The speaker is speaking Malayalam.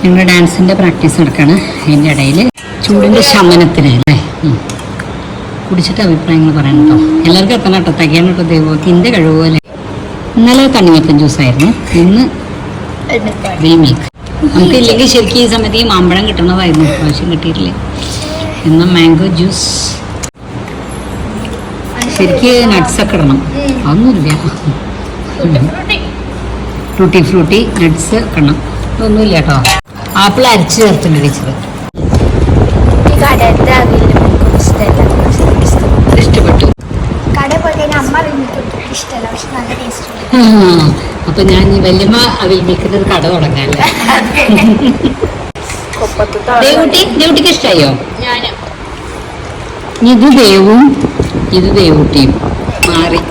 ഞങ്ങളുടെ ഡാൻസിൻ്റെ പ്രാക്ടീസ് നടക്കുകയാണ്. അതിൻ്റെ ഇടയിൽ ചൂടിൻ്റെ ശമനത്തിന് അല്ലേ കുടിച്ചിട്ട് അഭിപ്രായങ്ങൾ പറയണം കേട്ടോ. എല്ലാവർക്കും എത്തണം കേട്ടോ. തികയാണ് കേട്ടോ ദൈവത്തിൻ്റെ കഴിവ് പോലെ. ഇന്നലെ തണ്ണിമത്തൻ ജ്യൂസായിരുന്നു, ഇന്ന് മിൽക്ക്. നമുക്ക് ഇല്ലെങ്കിൽ ശരിക്കും ഈ സമയത്ത് ഈ മാമ്പഴം കിട്ടണമായിരുന്നു, പ്രാവശ്യം കിട്ടിയിട്ടില്ലേ. ഇന്ന് മാംഗോ ജ്യൂസ്. ശരിക്ക് നട്ട്സൊക്കെ ഇടണം, അതൊന്നുമില്ല. ടൂട്ടി ഫ്രൂട്ടി നട്ട്സ് ഒക്കെ ഇടണം, ഒന്നുമില്ല കേട്ടോ. ആപ്പിൾ അരച്ച് ചേർത്തിട്ട് ടീച്ചർ ഇഷ്ടപ്പെട്ടു. അപ്പൊ ഞാൻ വല്യമ്മ അവിൽ മിൽക്കിന്റെ കട തുടങ്ങാല്ലേ. ദേവൂട്ടിക്ക് ഇഷ്ടായോ? ഇത് ദേവും ഇത് ദേവൂട്ടിയും മാറി.